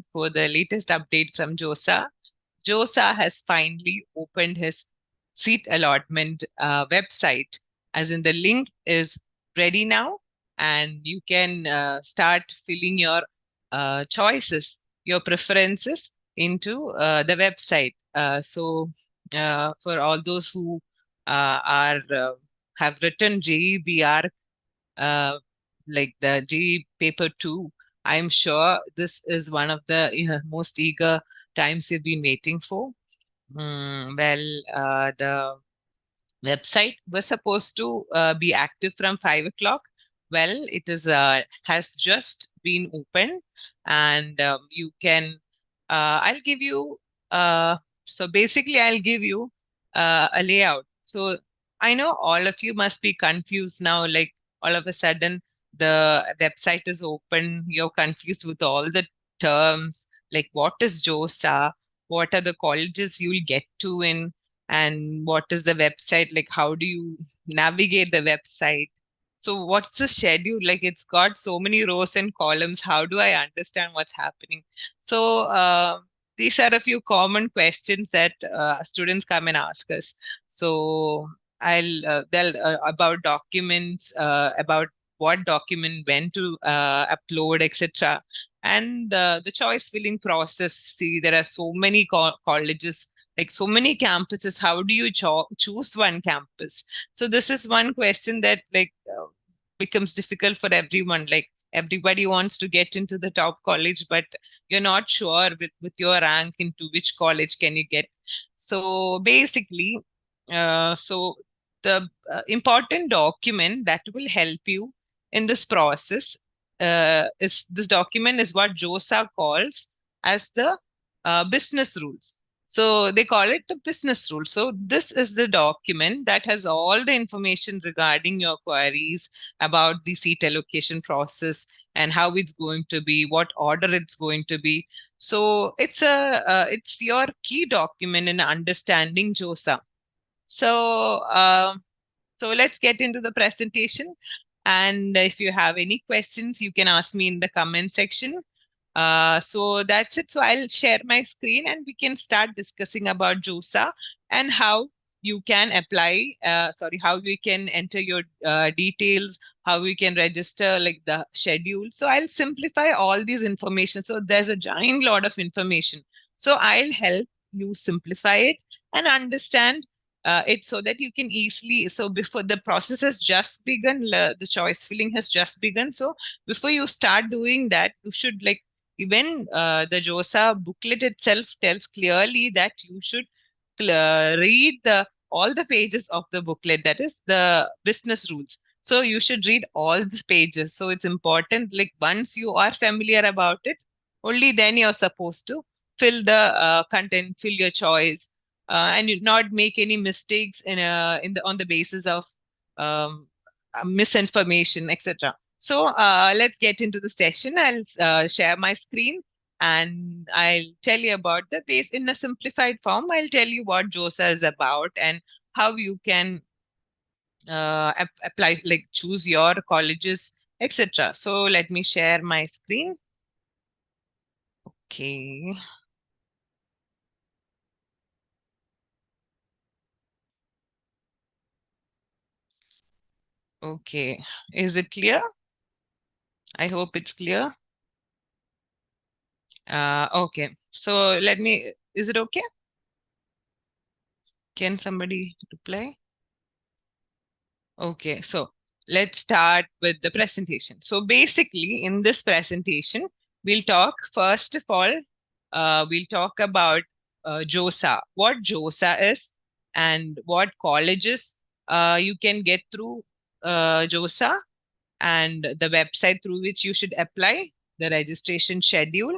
waiting for the latest update from JoSAA. JoSAA has finally opened his seat allotment website, as in the link is ready now, and you can start filling your choices, your preferences into the website. For all those who have written JEE B.ARCH, like the JEE paper 2, I'm sure this is one of the most eager times you've been waiting for. The website was supposed to be active from 5 o'clock. Well, it is has just been opened, and you can. I'll give you. So basically, I'll give you a layout. So I know all of you must be confused now. Like all of a sudden, the website is open. You're confused with all the terms. Like what is JoSAA? What are the colleges you'll get to in? And what is the website, like how do you navigate the website? So what's the schedule, like it's got so many rows and columns, how do I understand what's happening? So these are a few common questions that students come and ask us. So they'll about documents, about what document, when to upload, etc. And the choice filling process. See, there are so many colleges, like so many campuses. How do you choose one campus? So this is one question that becomes difficult for everyone. Like everybody wants to get into the top college, but you're not sure with your rank into which college can you get. So basically, so the important document that will help you in this process is this document is what JoSAA calls as the business rules. So they call it the business rule. So this is the document that has all the information regarding your queries about the seat allocation process and how it's going to be, what order it's going to be. So it's your key document in understanding JoSAA. So let's get into the presentation. And if you have any questions, you can ask me in the comment section. So that's it. So I'll share my screen and we can start discussing about JoSAA and how you can apply, how you can enter your details, how you can register, like the schedule. So I'll simplify all these information. So there's a giant lot of information. So I'll help you simplify it and understand it so that you can easily, so before the process has just begun, the choice filling has just begun. So before you start doing that, you should like, even the JoSAA booklet itself tells clearly that you should read all the pages of the booklet, that is the business rules. So you should read all the pages. So it's important, like once you are familiar about it, only then you're supposed to fill the content, fill your choice, and you not make any mistakes on the basis of misinformation, etc. So let's get into the session. I'll share my screen and I'll tell you about the base in a simplified form. I'll tell you what JoSAA is about and how you can apply, like choose your colleges, etc. So let me share my screen. Okay. Okay. Is it clear? I hope it's clear. Okay. So is it okay? Can somebody reply? Okay, so let's start with the presentation. So basically, in this presentation, we'll talk, first of all, we'll talk about JoSAA, what JoSAA is, and what colleges you can get through JoSAA, and the website through which you should apply, the registration schedule.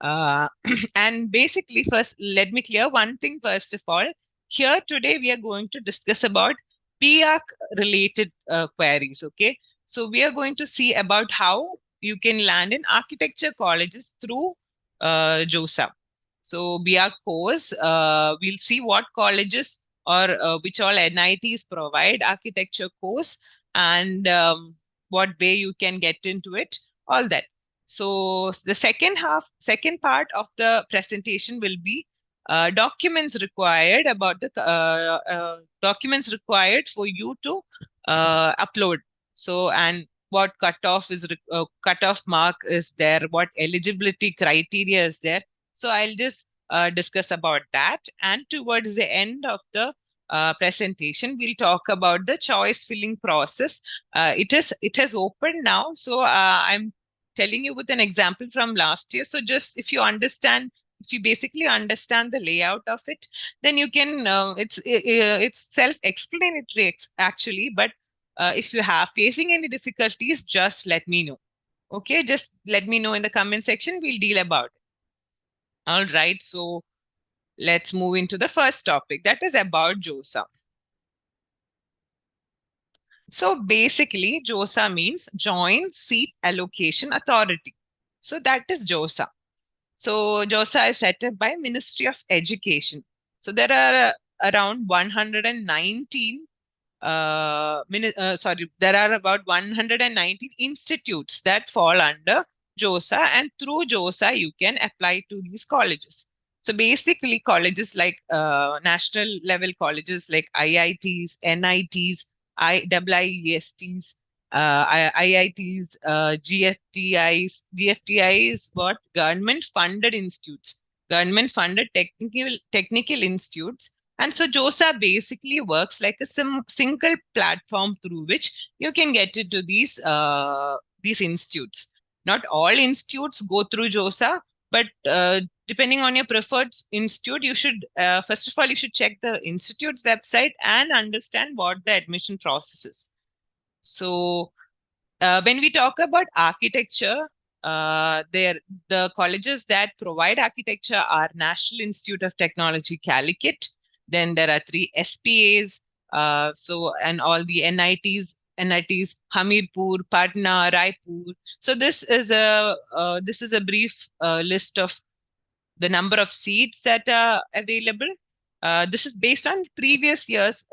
And basically, first, let me clear one thing first of all. Here today, we are going to discuss about B.ARCH related queries, okay? So we are going to see about how you can land in architecture colleges through JoSAA. So B.ARCH course, we'll see what colleges or which all NITs provide architecture course, and what way you can get into it, all that. So the second part of the presentation will be documents required about the documents required for you to upload. So, and what cutoff mark is there, what eligibility criteria is there. So I'll just discuss about that. And towards the end of the presentation, we'll talk about the choice filling process. It has opened now, so I'm telling you with an example from last year. So just if you basically understand the layout of it, then you can, it's self-explanatory actually, but if you have facing any difficulties, just let me know. Okay, just let me know in the comment section. We'll deal about it. All right, so let's move into the first topic, that is about JoSAA. So basically, JoSAA means Joint Seat Allocation Authority. So that is JoSAA. So JoSAA is set up by Ministry of Education. So there are around 119 there are about 119 institutes that fall under JoSAA, and through JoSAA you can apply to these colleges. So basically, colleges like national level colleges like IITs, NITs, IIESTs, IITs, GFTI is what? Government funded institutes, government funded technical institutes. And so JoSAA basically works like a single platform through which you can get into these institutes. Not all institutes go through JoSAA, but depending on your preferred institute, you should first of all you should check the institute's website and understand what the admission process is. So when we talk about architecture, the colleges that provide architecture are National Institute of Technology, Calicut. Then there are 3 SPAs. And all the NITs, Hamirpur, Patna, Raipur. So this is a brief list of the number of seats that are available. This is based on previous year's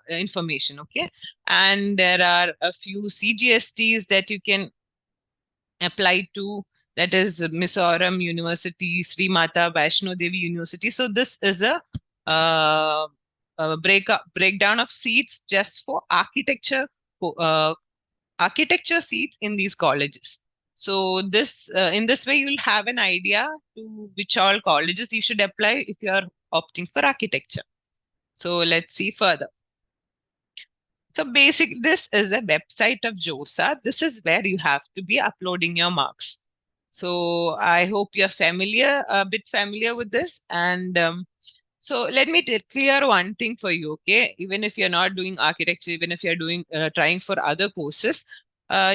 information, okay? And there are a few CGSTs that you can apply to, that is Mizoram University, Sri Mata Vaishno Devi University. So this is a breakdown of seats just for architecture seats in these colleges. So this in this way, you'll have an idea to which all colleges you should apply if you are opting for architecture. So let's see further. So this is a website of JoSAA. This is where you have to be uploading your marks. So I hope you're a bit familiar with this. And so let me clear one thing for you, okay? Even if you're not doing architecture, even if you're trying for other courses,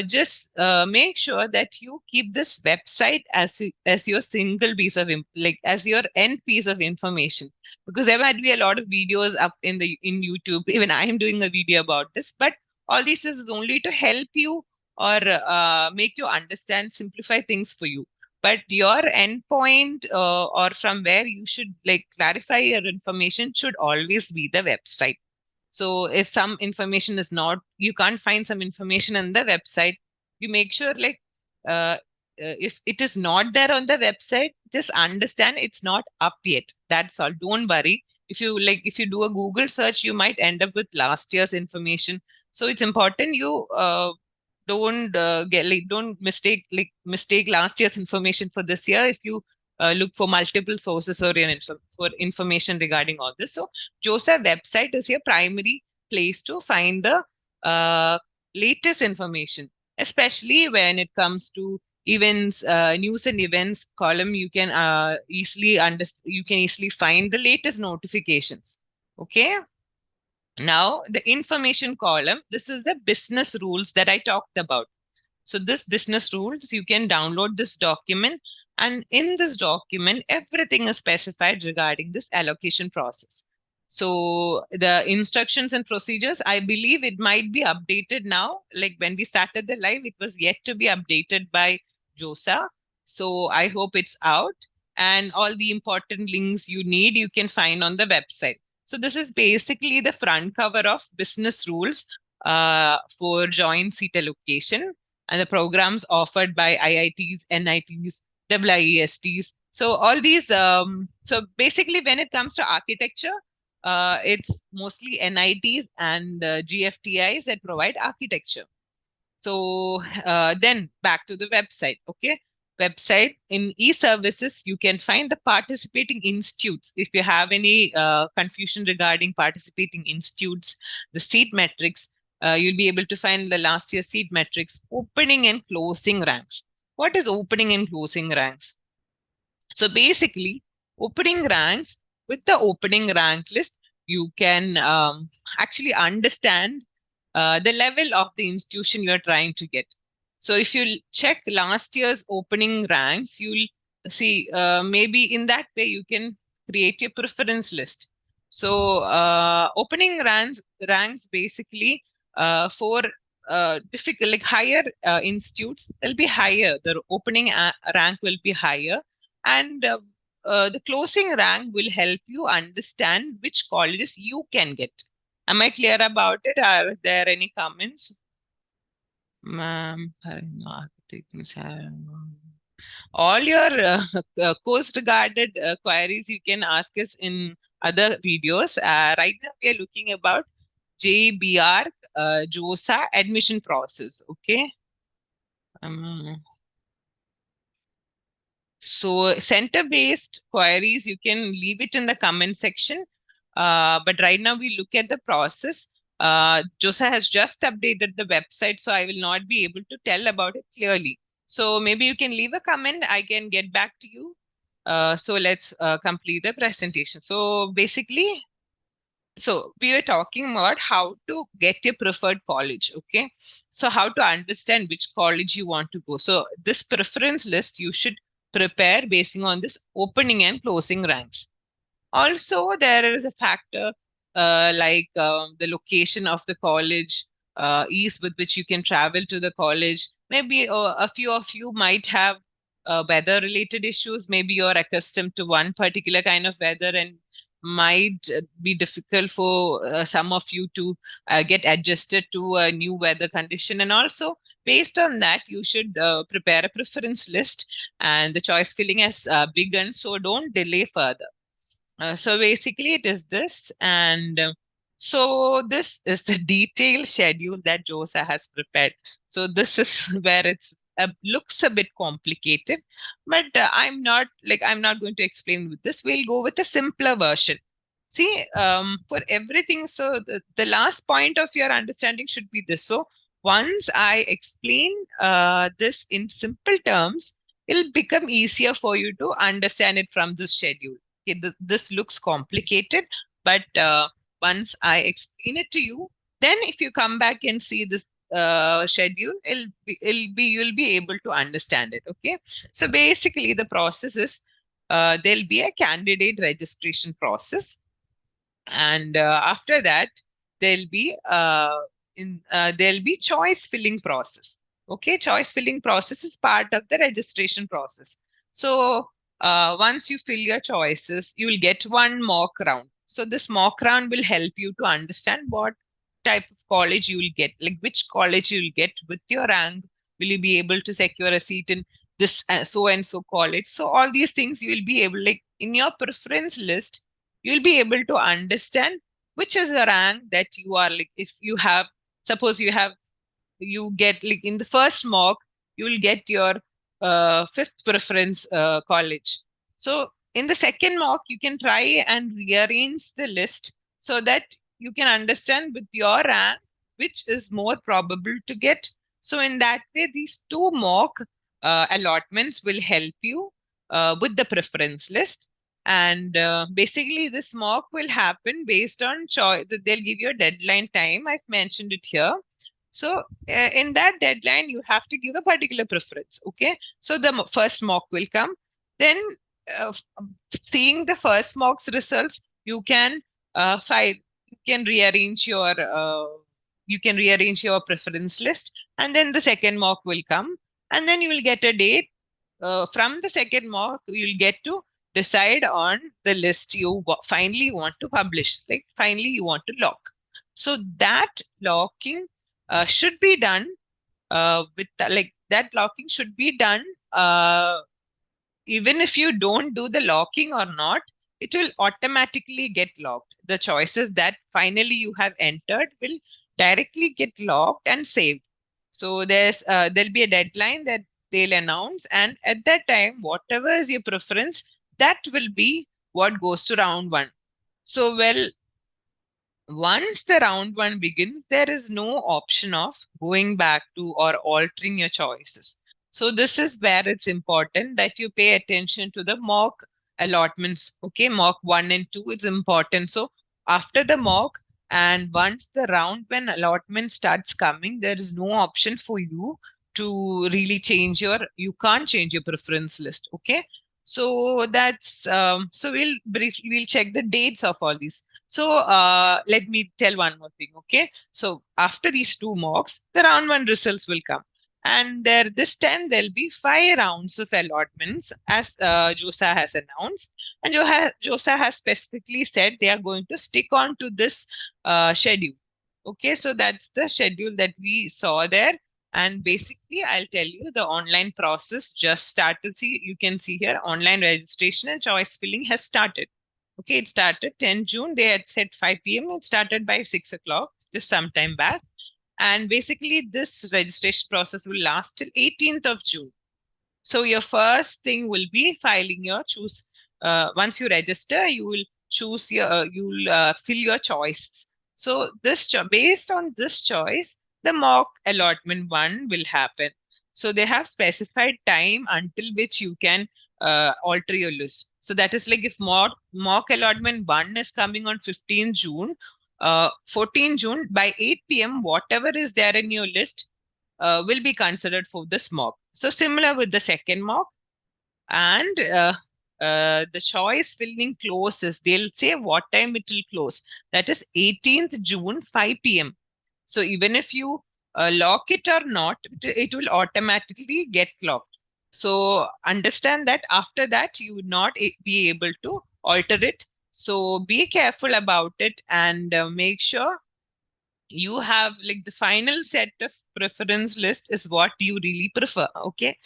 just make sure that you keep this website as your single piece of as your end piece of information, because there might be a lot of videos up in YouTube. Even I am doing a video about this, but all this is only to help you or make you understand, simplify things for you. But your endpoint or from where you should clarify your information should always be the website. So if some information is not, you can't find some information in the website, you make sure if it is not there on the website, just understand it's not up yet. That's all. Don't worry. If you do a Google search, you might end up with last year's information. So it's important you don't mistake last year's information for this year if you look for multiple sources for information regarding all this. So JoSAA website is your primary place to find the latest information, especially when it comes to events, news and events column. You can easily find the latest notifications. Okay. Now, the information column, this is the business rules that I talked about. So this business rules, you can download this document, and in this document, everything is specified regarding this allocation process. So the instructions and procedures, I believe it might be updated now. Like when we started the live, it was yet to be updated by JoSAA. So I hope it's out, and all the important links you need, you can find on the website. So this is basically the front cover of business rules for joint seat allocation. and the programs offered by IITs, NITs, WIESTs. So all these, so basically when it comes to architecture, it's mostly NITs and GFTIs that provide architecture. So then back to the website, okay? Website in e-services, you can find the participating institutes. If you have any confusion regarding participating institutes, the seat metrics, you'll be able to find the last year seat metrics, opening and closing ranks. What is opening and closing ranks? So basically, opening ranks, with the opening rank list, you can actually understand the level of the institution you're trying to get. So if you check last year's opening ranks, you'll see maybe in that way you can create your preference list. So opening ranks basically for difficult, like higher institutes, they'll be higher. The opening rank will be higher, and the closing rank will help you understand which colleges you can get. Am I clear about it? Are there any comments? Ma'am, all your course regarded queries you can ask us in other videos. Right now we are looking about JEE B.ARCH JoSAA admission process. Okay. So center-based queries, you can leave it in the comment section. But right now we look at the process. JoSAA has just updated the website, so I will not be able to tell about it clearly. So maybe you can leave a comment. I can get back to you. So let's complete the presentation. So basically, so we were talking about how to get your preferred college, okay? So how to understand which college you want to go. So this preference list you should prepare basing on this opening and closing ranks. Also, there is a factor like the location of the college, ease with which you can travel to the college. Maybe a few of you might have weather-related issues. Maybe you're accustomed to one particular kind of weather and might be difficult for some of you to get adjusted to a new weather condition. And also, based on that, you should prepare a preference list, and the choice filling has begun, so don't delay further. So basically it is this, and so this is the detailed schedule that JoSAA has prepared. So this is where it's looks a bit complicated, but I'm not going to explain with this. We'll go with a simpler version. See, for everything, so the last point of your understanding should be this. So once I explain this in simple terms, it'll become easier for you to understand it from this schedule. Okay, this looks complicated, but once I explain it to you, then if you come back and see this schedule, you'll be able to understand it. Okay, so basically the process is there'll be a candidate registration process, and after that there'll be choice filling process. Okay, choice filling process is part of the registration process. So once you fill your choices, you will get one mock round. So this mock round will help you to understand what type of college you will get, like which college you will get with your rank. Will you be able to secure a seat in this so and so college? So all these things you will be able, like in your preference list, you'll be able to understand which is the rank that you are, like if you have, suppose you get like in the first mock, you will get your fifth preference college. So in the second mock, you can try and rearrange the list so that you can understand with your rank which is more probable to get. So in that way, these two mock allotments will help you with the preference list. And basically, this mock will happen based on choice. They'll give you a deadline time. I've mentioned it here. So in that deadline, you have to give a particular preference. Okay. So the first mock will come. Then seeing the first mock's results, you can rearrange your preference list, and then the second mock will come, and then you will get a date. From the second mock, you'll get to decide on the list you finally want to publish, like finally you want to lock. So that locking should be done with like that locking should be done. Even if you don't do the locking or not, it will automatically get locked. The choices that finally you have entered will directly get locked and saved. So there'll be a deadline that they'll announce, and at that time, whatever is your preference, that will be what goes to round one. So well, once the round one begins, there is no option of going back to or altering your choices. So this is where it's important that you pay attention to the mock allotments. Okay, mock 1 and 2 is important. So after the mock and once the round one allotment starts coming, there is no option for you to really you can't change your preference list. Okay. So that's so we'll check the dates of all these. So let me tell one more thing, okay? So after these two mocks, the round one results will come. And this time there'll be 5 rounds of allotments as JoSAA has announced. And JoSAA has specifically said they are going to stick on to this schedule. Okay, so that's the schedule that we saw there. And basically, I'll tell you the online process just started. See, you can see here online registration and choice filling has started. Okay, it started 10 June. They had said 5 p.m. It started by 6 o'clock, just some time back. And basically, this registration process will last till 18th of June. So your first thing will be filing your choose. Once you register, you will choose you'll fill your choices. So based on this choice, the mock allotment one will happen. So they have specified time until which you can alter your list. So that is like if mock allotment one is coming on 15 June, 14 June by 8 p.m., whatever is there in your list will be considered for this mock. So similar with the second mock, and the choice filling closes. They'll say what time it will close. That is 18th June, 5 p.m. So even if you lock it or not, it will automatically get locked. So understand that after that, you would not be able to alter it. So be careful about it and make sure you have like the final set of preference list is what you really prefer. Okay.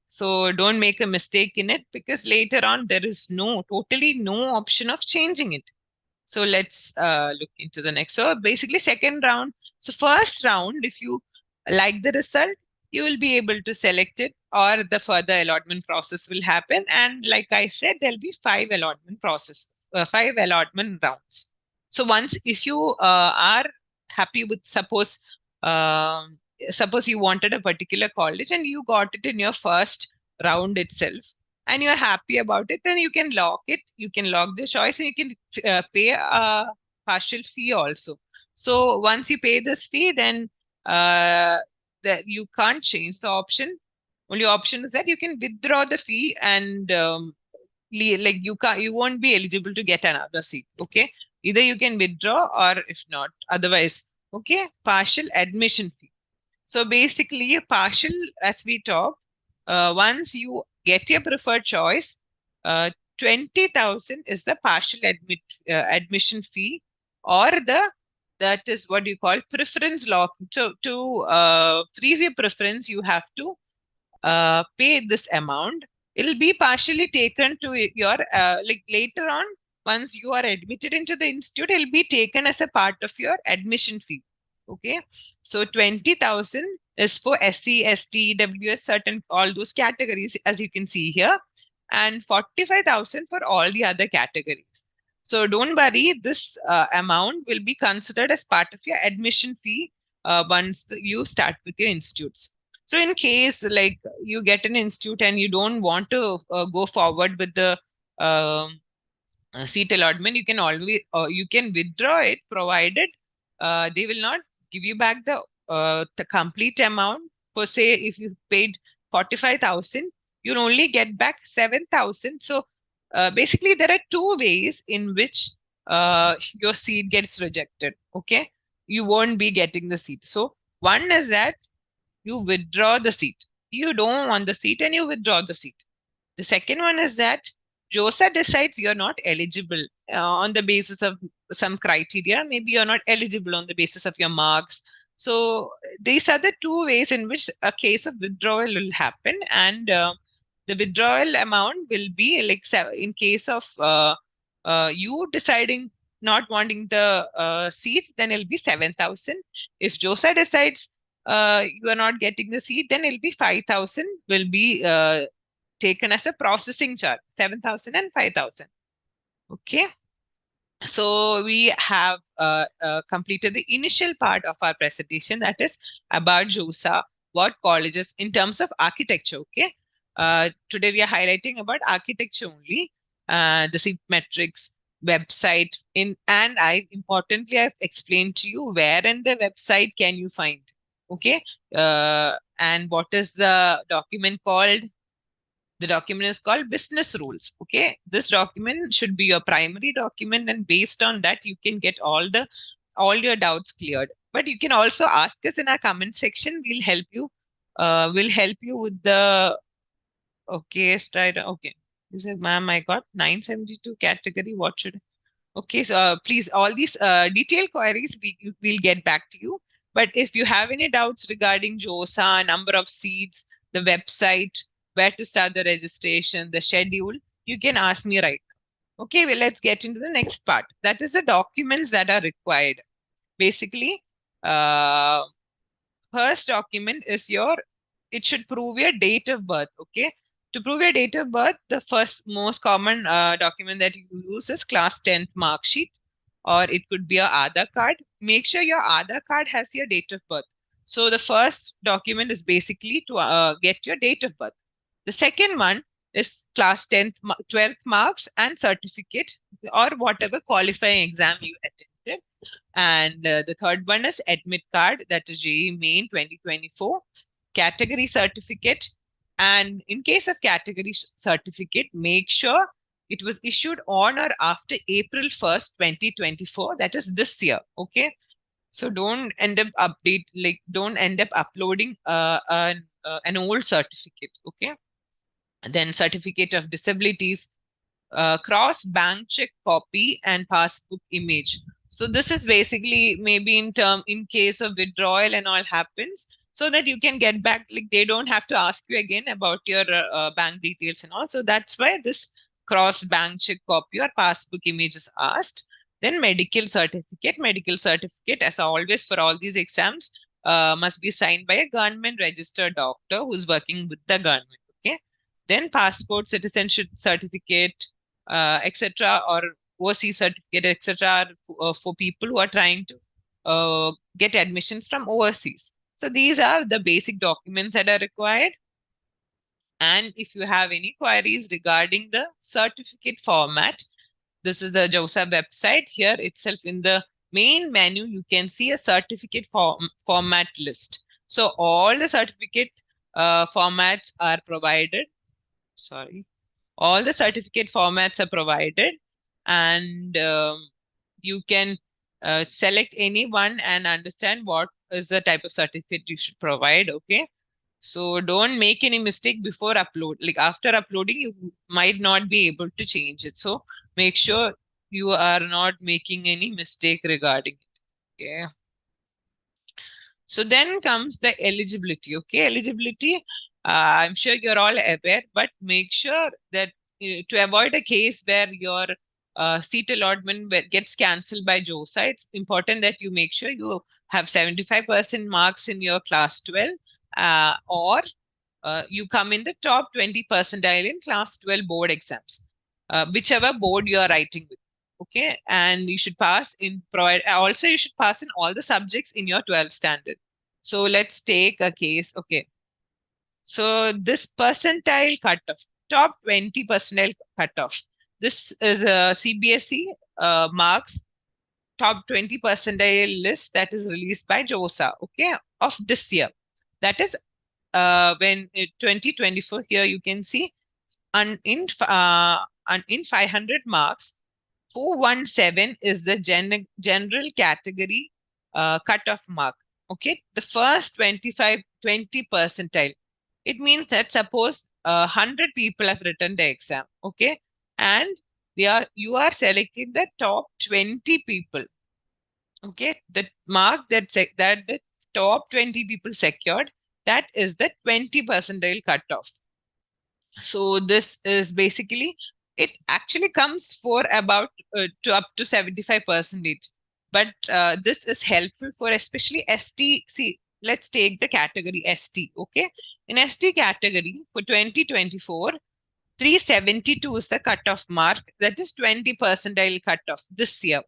So don't make a mistake in it because later on there is totally no option of changing it. So let's look into the next. So basically second round. So first round, if you like the result, you will be able to select it or the further allotment process will happen. And like I said, there'll be 5 allotment rounds. So once if you are happy with suppose you wanted a particular college and you got it in your first round itself and you're happy about it, then you can lock it. You can lock the choice and you can pay a partial fee also. So once you pay this fee, then that you can't change the option. Only option is that you can withdraw the fee and like you won't be eligible to get another seat. Okay, either you can withdraw or if not, otherwise, okay, partial admission fee. So basically, partial, as we talked, once you get your preferred choice, 20,000 is the partial admission fee, or that is what you call preference lock. So to freeze your preference, you have to pay this amount. It'll be partially taken to your like later on. Once you are admitted into the institute, it'll be taken as a part of your admission fee. Okay, so 20,000 is for SC, ST, WS, certain all those categories as you can see here, and 45,000 for all the other categories. So don't worry, this amount will be considered as part of your admission fee once you start with your institutes. So in case like you get an institute and you don't want to go forward with the seat allotment, you can always you can withdraw it provided they will not give you back the complete amount. For say if you paid 45,000, you'll only get back 7,000. So basically there are 2 ways in which your seat gets rejected. Okay, you won't be getting the seat. So one is that you withdraw the seat. You don't want the seat and you withdraw the seat. The second one is that JoSAA decides you're not eligible on the basis of some criteria. Maybe you're not eligible on the basis of your marks, So these are the two ways in which a case of withdrawal will happen, and the withdrawal amount will be like in case of you deciding not wanting the seat, then it'll be 7,000. If JoSAA decides you are not getting the seat, then it'll be 5,000 will be taken as a processing charge, 7,000 and 5,000. Okay. So we have completed the initial part of our presentation, that is about JoSAA, what colleges in terms of architecture. Okay. Today we are highlighting about architecture only, the seat metrics, website and importantly I've explained to you where in the website can you find. Okay. And what is the document called? The document is called business rules. Okay. This document should be your primary document, and based on that, you can get all your doubts cleared. But you can also ask us in our comment section. We'll help you. We'll help you with the okay, straight. Okay. You said, ma'am, I got 972 category. What should okay, so please, all these detailed queries, we'll get back to you. But if you have any doubts regarding JoSAA, number of seats, the website, where to start the registration, the schedule, you can ask me right now. Okay, well, let's get into the next part. That is the documents that are required. Basically, uh, first document is it should prove your date of birth. Okay. To prove your date of birth, the first most common document that you use is class 10th mark sheet, or it could be your Aadhaar card. Make sure your Aadhaar card has your date of birth. So the first document is basically to get your date of birth. The second one is class 10th, 12th marks and certificate, or whatever qualifying exam you attended. And the third one is admit card, that is JEE Main 2024, category certificate. And in case of category certificate, make sure it was issued on or after April 1st, 2024. That is this year. Okay. So don't end up don't end up uploading an old certificate. Okay. And then certificate of disabilities, cross bank check copy and passbook image. So this is basically maybe in case of withdrawal and all happens, so that you can get back, like they don't have to ask you again about your bank details and all. So that's why this cross bank check copy or passbook image is asked. Then medical certificate, as always for all these exams, must be signed by a government registered doctor who's working with the government. Okay. Then passport, citizenship certificate, etc., or overseas certificate, etc., for people who are trying to get admissions from overseas. So these are the basic documents that are required. And if you have any queries regarding the certificate format, this is the JoSAA website. Here itself in the main menu, you can see a certificate format list. So all the certificate formats are provided. Sorry. All the certificate formats are provided, and you can select any one and understand what is the type of certificate you should provide. Okay. So don't make any mistake before upload. Like after uploading, you might not be able to change it. So make sure you are not making any mistake regarding it. Okay. So then comes the eligibility. Okay, eligibility. I'm sure you're all aware, but make sure that to avoid a case where your seat allotment gets cancelled by JoSAA, it's important that you make sure you have 75% marks in your class 12, or you come in the top 20 percentile in class 12 board exams, whichever board you are writing with. Okay, and you should pass in also you should pass in all the subjects in your 12th standard. So let's take a case. Okay, so this percentile cutoff, top 20 percentile cutoff, this is a CBSE marks top 20 percentile list that is released by JoSAA, okay, of this year. That is when 2024, here you can see in 500 marks, 417 is the general category cutoff mark. Okay, the first 20 percentile. It means that suppose 100 people have written the exam. Okay, and you are selecting the top 20 people. Okay, the mark that the top 20 people secured, that is the 20 percentile cutoff. So this is basically, it actually comes for about to up to 75%. But this is helpful for especially ST. See, let's take the category ST. Okay. In ST category for 2024, 372 is the cutoff mark. That is 20 percentile cutoff this year.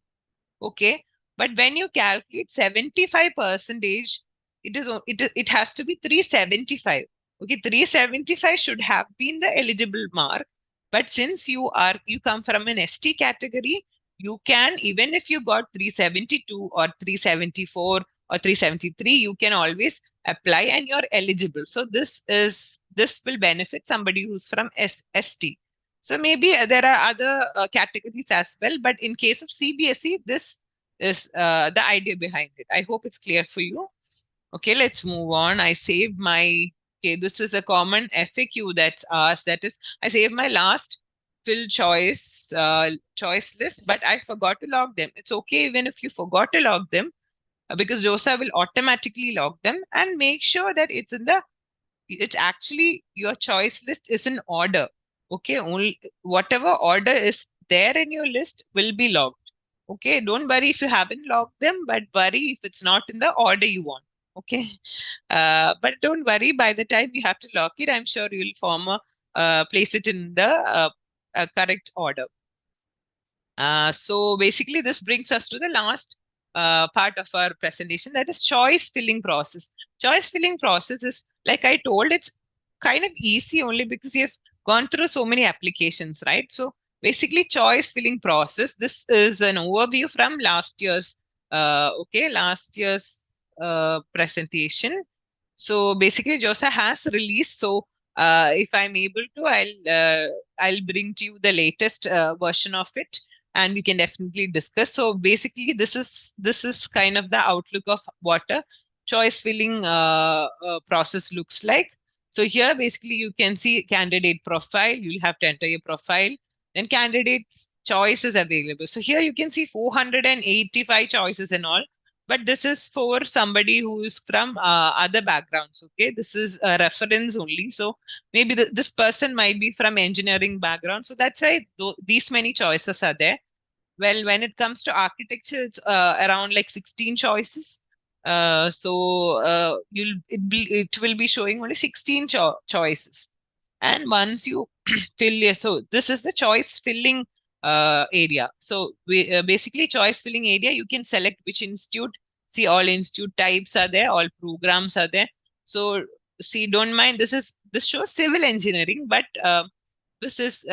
Okay. But when you calculate 75 percentage, it has to be 375. Okay, 375 should have been the eligible mark. But since you come from an ST category, you can, even if you got 372 or 374 or 373, you can always apply and you're eligible. So this will benefit somebody who's from ST. So maybe there are other categories as well, but in case of CBSE, this is the idea behind it. I hope it's clear for you. Okay, let's move on. I saved my, okay, this is a common FAQ that's asked. That is, I saved my last fill choice list, but I forgot to log them. It's okay even if you forgot to log them, because JoSAA will automatically log them, and make sure that it's actually your choice list is in order. Okay, only whatever order is there in your list will be logged. Okay, don't worry if you haven't logged them, but worry if it's not in the order you want. Okay, but don't worry, by the time you have to log it, I'm sure you'll place it in the correct order. So basically, this brings us to the last part of our presentation, that is choice filling process. Choice filling process is, like I told, it's kind of easy only because you've gone through so many applications, right? So basically, choice filling process, this is an overview from last year's presentation. So basically, JoSAA has released. So if I'm able to, I'll bring to you the latest version of it, and we can definitely discuss. So basically, this is kind of the outlook of what a choice filling process looks like. So here, basically, you can see candidate profile. You'll have to enter your profile. Then candidate's choice is available. So here you can see 485 choices and all. But this is for somebody who is from other backgrounds. Okay, this is a reference only. So maybe this person might be from engineering background. So that's why these many choices are there. Well, when it comes to architecture, it's around like 16 choices. It will be showing only 16 choices. And once you so this is the choice filling area. So basically, choice filling area, you can select which institute. See, all institute types are there, all programs are there. So see, don't mind, this shows civil engineering, but this is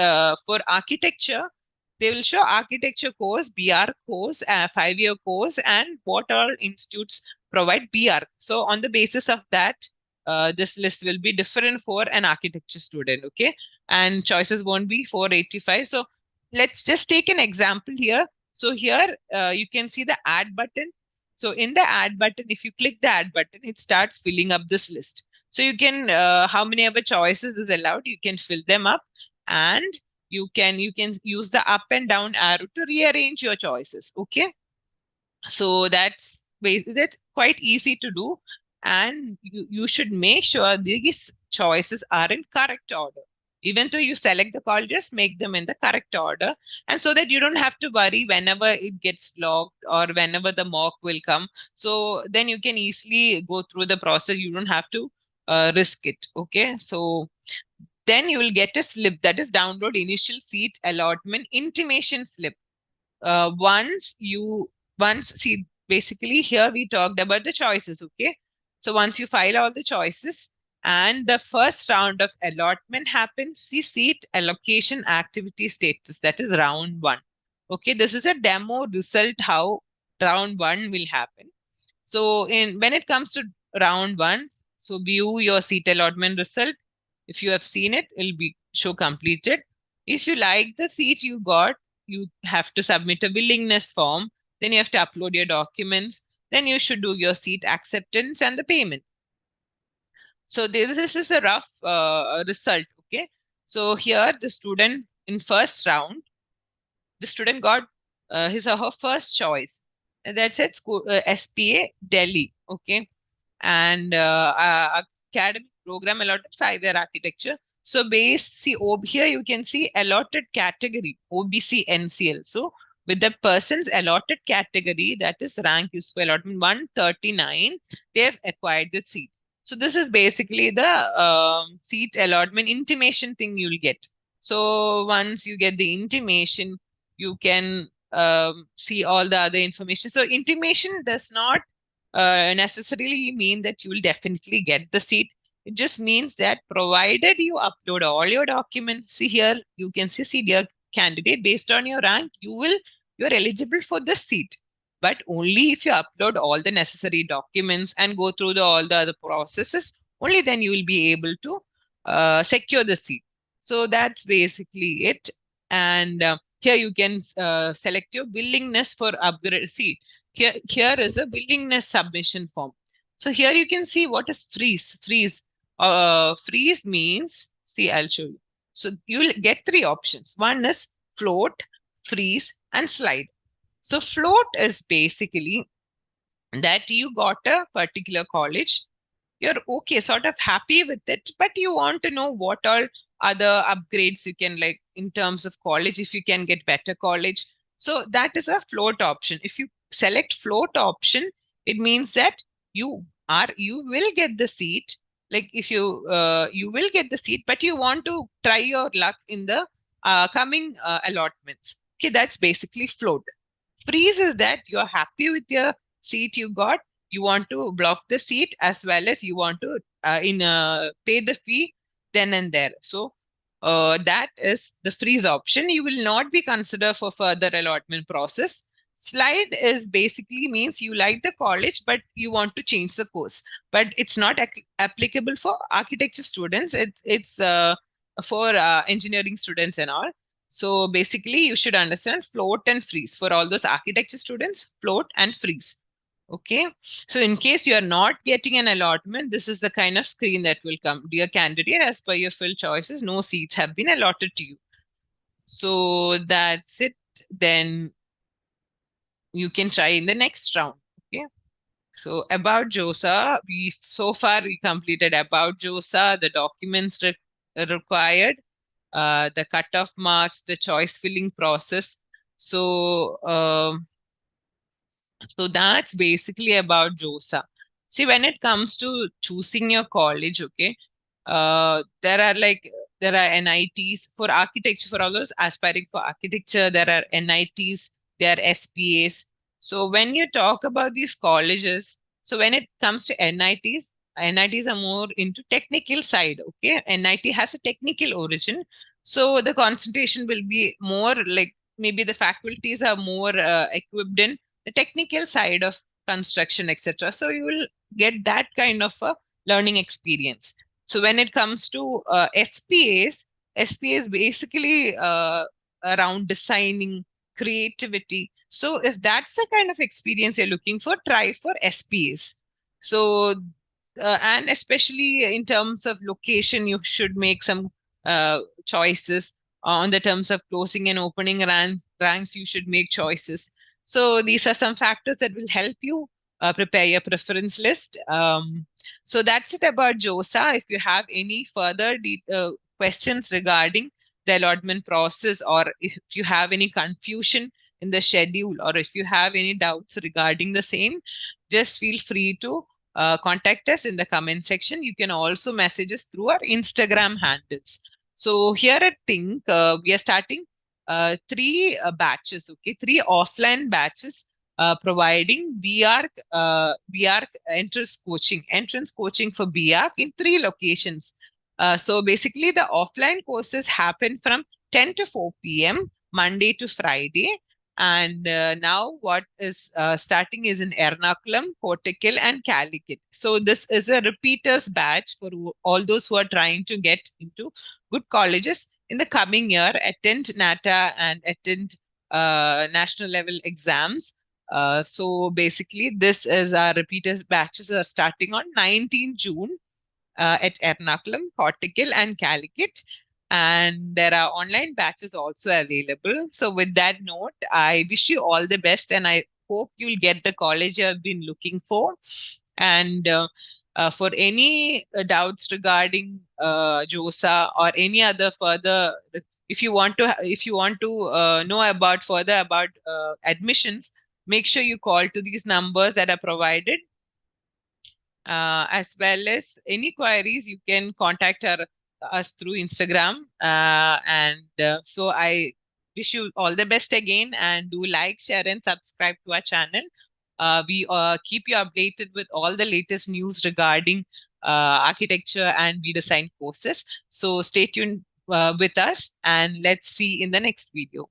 for architecture. They will show architecture course, B.ARCH course, 5-year course, and what all institutes provide B.ARCH. So on the basis of that, this list will be different for an architecture student. Okay, and choices won't be 485. So let's just take an example here. So here you can see the add button. So in the add button, if you click the add button, it starts filling up this list. So you can, how many ever choices is allowed, you can fill them up, and you can use the up and down arrow to rearrange your choices. Okay, so that's quite easy to do, and you should make sure these choices are in correct order. Even though you select the call, just make them in the correct order, and so that you don't have to worry whenever it gets logged or whenever the mock will come. So then you can easily go through the process. You don't have to risk it. Okay, so then you will get a slip, that is download initial seat allotment intimation slip. See, basically here we talked about the choices. Okay, so once you file all the choices and the first round of allotment happens, see seat allocation activity status, that is round 1. Okay, this is a demo result how round 1 will happen. So when it comes to round 1, so view your seat allotment result. If you have seen it, it'll be show completed. If you like the seat you got, you have to submit a willingness form. Then you have to upload your documents. Then you should do your seat acceptance and the payment. So this is a rough result. Okay. So here the student in first round, the student got his or her first choice. And that's at school, SPA Delhi. Okay. and academic program allotted 5-year architecture. So here you can see allotted category OBC NCL. So with the person's allotted category, that is rank useful allotment 139, they have acquired the seat. So this is basically the seat allotment intimation thing you'll get. So once you get the intimation, you can see all the other information. So intimation does not necessarily mean that you will definitely get the seat. It just means that provided you upload all your documents, see here, you can see dear candidate, based on your rank, you're eligible for the seat. But only if you upload all the necessary documents and go through all the other processes, only then you will be able to secure the seat. So that's basically it. And here you can select your willingness for upgrade. See, here is a willingness submission form. So here you can see what is freeze. Freeze means, see, I'll show you. So you'll get 3 options. One is float, freeze, and slide. So float is basically that you got a particular college, you're okay, sort of happy with it, but you want to know what all other upgrades you can, like in terms of college, if you can get better college. So that is a float option. If you select float option, it means that you will get the seat. Like if you will get the seat, but you want to try your luck in the coming allotments. Okay, that's basically float. Freeze is that you're happy with your seat you got, you want to block the seat, as well as you want to pay the fee then and there. So that is the freeze option. You will not be considered for further allotment process. Slide is basically means you like the college, but you want to change the course. But it's not applicable for architecture students. It's for engineering students and all. So basically, you should understand float and freeze. For all those architecture students, float and freeze. Okay. So in case you are not getting an allotment, this is the kind of screen that will come. Dear candidate, as per your full choices, no seats have been allotted to you. So that's it. Then you can try in the next round. Okay. So about JoSAA, so far we completed about JoSAA, the documents required, the cutoff marks, the choice filling process. So so that's basically about JoSAA. See, when it comes to choosing your college, okay, there are NITs for architecture, for all those aspiring for architecture, there are NITs, there are SPAs. So when you talk about these colleges, so when it comes to NITs are more into technical side, okay? NIT has a technical origin. So the concentration will be more like maybe the faculties are more equipped in the technical side of construction, etc. So you will get that kind of a learning experience. So when it comes to SPAs basically around designing, creativity. So if that's the kind of experience you're looking for, try for SPAs. So and especially in terms of location, you should make some choices. On the terms of closing and opening ranks, you should make choices. So these are some factors that will help you prepare your preference list. So that's it about JoSAA. If you have any further questions regarding the allotment process, or if you have any confusion in the schedule, or if you have any doubts regarding the same, just feel free to contact us in the comment section. You can also message us through our Instagram handles. So here at ThiNC, we are starting 3 batches, okay, 3 offline batches providing B.ARCH entrance coaching for B.ARCH in 3 locations. So basically the offline courses happen from 10 to 4 p.m. Monday to Friday. And now what is starting is in Ernakulam, Kottakkal, and Calicut. So this is a repeaters batch for all those who are trying to get into good colleges in the coming year, attend NATA and attend national level exams. So basically, this is our repeaters batches are starting on 19 June at Ernakulam, Kottakkal, and Calicut. And there are online batches also available. So with that note, I wish you all the best, and I hope you'll get the college you have been looking for. And for any doubts regarding JoSAA or any other further, if you want to know about further about admissions, make sure you call to these numbers that are provided. As well as any queries, you can contact us through Instagram. So I wish you all the best again, and do like, share, and subscribe to our channel. We keep you updated with all the latest news regarding architecture and redesign courses. So stay tuned with us, and let's see in the next video.